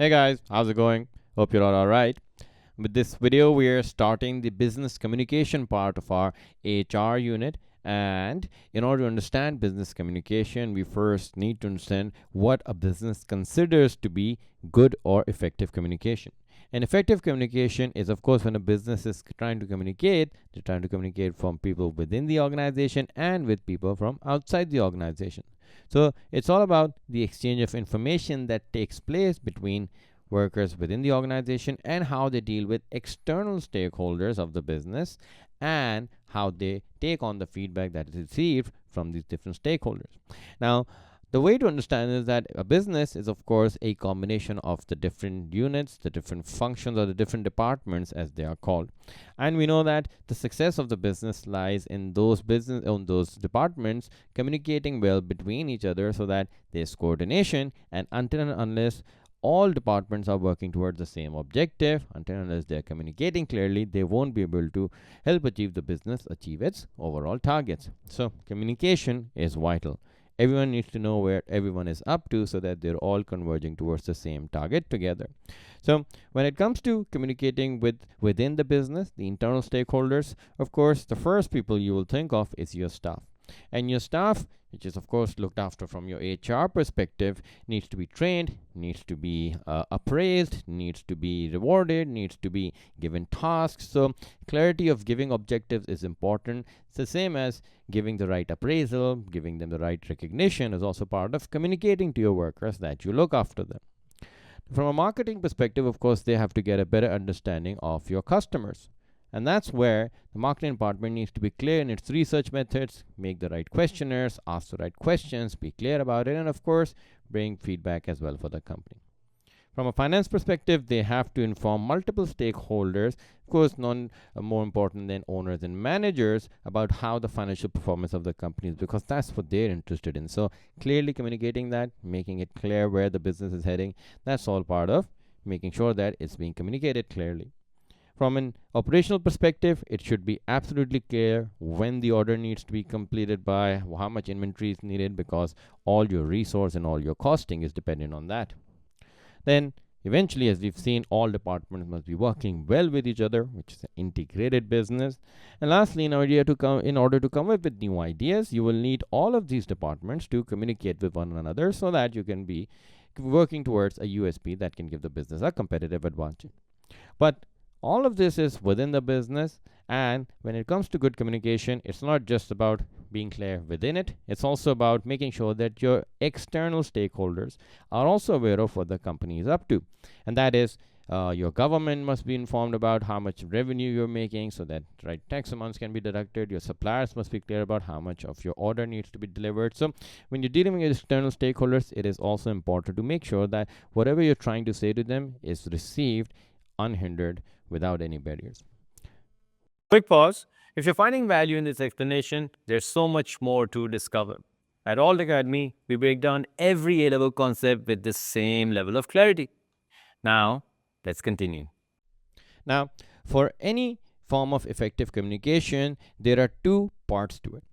Hey guys, how's it going? Hope you're all alright. With this video, we are starting the business communication part of our HR unit. And in order to understand business communication, we first need to understand what a business considers to be good or effective communication. And effective communication is, of course, when a business is trying to communicate, they're trying to communicate from people within the organization and with people from outside the organization. So it's all about the exchange of information that takes place between workers within the organization and how they deal with external stakeholders of the business and how they take on the feedback that is received from these different stakeholders. Now, the way to understand is that a business is, of course, a combination of the different units, the different functions, or the different departments, as they are called. And we know that the success of the business lies in those departments communicating well between each other, so that there's coordination. And until and unless all departments are working towards the same objective, until and unless they're communicating clearly, they won't be able to help achieve the business achieve its overall targets. So communication is vital. Everyone needs to know where everyone is up to, so that they're all converging towards the same target together. So when it comes to communicating within the business, the internal stakeholders, of course, the first people you will think of is your staff. And your staff, which is, of course, looked after from your HR perspective, needs to be trained, needs to be appraised, needs to be rewarded, needs to be given tasks. So clarity of giving objectives is important. It's the same as giving the right appraisal, giving them the right recognition is also part of communicating to your workers that you look after them. From a marketing perspective, of course, they have to get a better understanding of your customers. And that's where the marketing department needs to be clear in its research methods, make the right questionnaires, ask the right questions, be clear about it, and of course, bring feedback as well for the company. From a finance perspective, they have to inform multiple stakeholders, of course, none more important than owners and managers, about how the financial performance of the company is, because that's what they're interested in. So clearly communicating that, making it clear where the business is heading, that's all part of making sure that it's being communicated clearly. From an operational perspective, it should be absolutely clear when the order needs to be completed by, how much inventory is needed, because all your resource and all your costing is dependent on that. Then eventually, as we've seen, all departments must be working well with each other, which is an integrated business. And lastly, in order to come up with new ideas, you will need all of these departments to communicate with one another, so that you can be working towards a USP that can give the business a competitive advantage. But all of this is within the business, and when it comes to good communication, it's not just about being clear within it, it's also about making sure that your external stakeholders are also aware of what the company is up to. And that is, your government must be informed about how much revenue you're making, so that right tax amounts can be deducted. Your suppliers must be clear about how much of your order needs to be delivered. So when you're dealing with external stakeholders, it is also important to make sure that whatever you're trying to say to them is received unhindered, without any barriers. Quick pause. If you're finding value in this explanation, there's so much more to discover. At Alt Academy, we break down every A-level concept with the same level of clarity. Now, let's continue. Now, for any form of effective communication, there are two parts to it.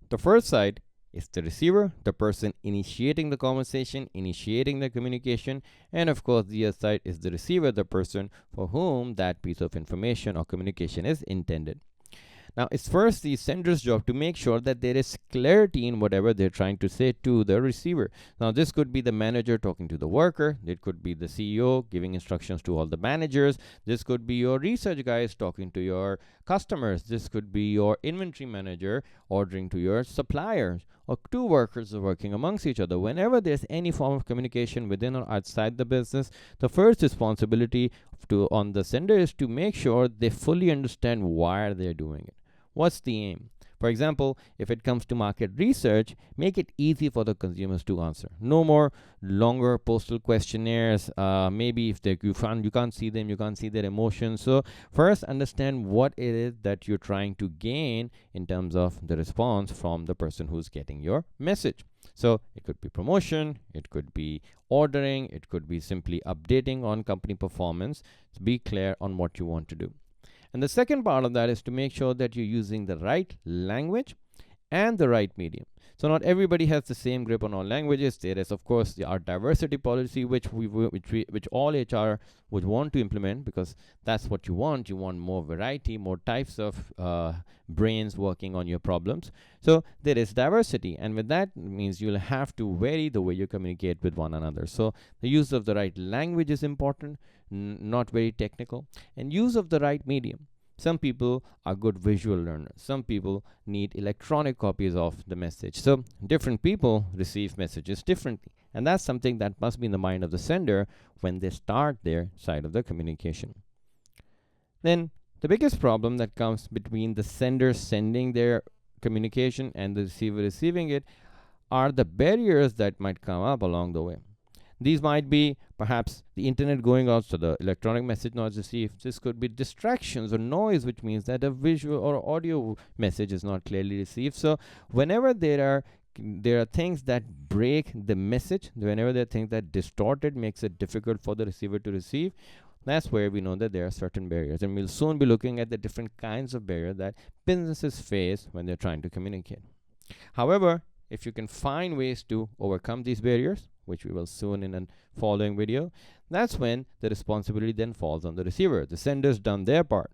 The first side is the receiver, the person initiating the conversation, initiating the communication, and of course, the other side is the receiver, the person for whom that piece of information or communication is intended. Now, it's first the sender's job to make sure that there is clarity in whatever they're trying to say to the receiver. Now, this could be the manager talking to the worker. It could be the CEO giving instructions to all the managers. This could be your research guys talking to your customers. This could be your inventory manager ordering to your suppliers, or two workers working amongst each other. Whenever there's any form of communication within or outside the business, the first responsibility on the sender is to make sure they fully understand why they're doing it. What's the aim? For example, if it comes to market research, make it easy for the consumers to answer. No more longer postal questionnaires. Maybe if you can't see them, you can't see their emotions. So first, understand what it is that you're trying to gain in terms of the response from the person who's getting your message. So it could be promotion, it could be ordering, it could be simply updating on company performance. So be clear on what you want to do. And the second part of that is to make sure that you're using the right language and the right medium. So not everybody has the same grip on all languages. There is, of course, our diversity policy, which all HR would want to implement, because that's what you want. You want more variety, more types of brains working on your problems. So there is diversity, and with that means you'll have to vary the way you communicate with one another. So the use of the right language is important, not very technical, and use of the right medium. Some people are good visual learners. Some people need electronic copies of the message. So different people receive messages differently. And that's something that must be in the mind of the sender when they start their side of the communication. Then the biggest problem that comes between the sender sending their communication and the receiver receiving it are the barriers that might come up along the way. These might be perhaps the internet going out, so the electronic message not received. This could be distractions or noise, which means that a visual or audio message is not clearly received. So whenever there are things that break the message, whenever there are things that distort it, makes it difficult for the receiver to receive, that's where we know that there are certain barriers. And we'll soon be looking at the different kinds of barriers that businesses face when they're trying to communicate. However, if you can find ways to overcome these barriers, which we will soon in a following video, that's when the responsibility then falls on the receiver. The sender's done their part.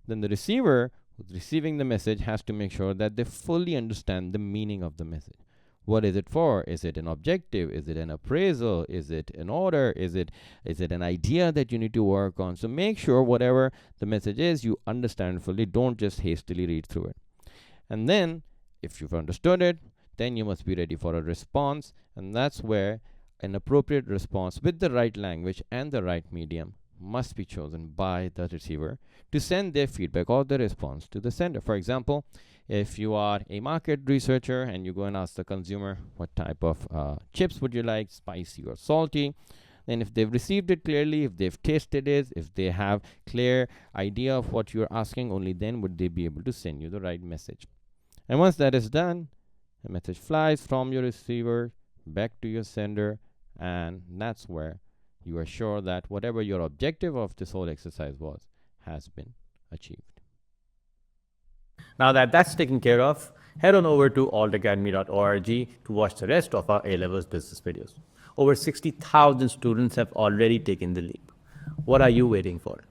Then the receiver who's receiving the message has to make sure that they fully understand the meaning of the message. What is it for? Is it an objective? Is it an appraisal? Is it an order? Is it an idea that you need to work on? So make sure whatever the message is, you understand fully. Don't just hastily read through it. And then, if you've understood it, then you must be ready for a response. And that's where an appropriate response with the right language and the right medium must be chosen by the receiver to send their feedback or the response to the sender. For example, if you are a market researcher and you go and ask the consumer what type of chips would you like, spicy or salty, then if they've received it clearly, if they've tasted it, if they have clear idea of what you're asking, only then would they be able to send you the right message. And once that is done, the message flies from your receiver back to your sender, and that's where you are sure that whatever your objective of this whole exercise was has been achieved. Now that that's taken care of, head on over to altacademy.org to watch the rest of our A-Levels business videos. Over 60,000 students have already taken the leap. What are you waiting for?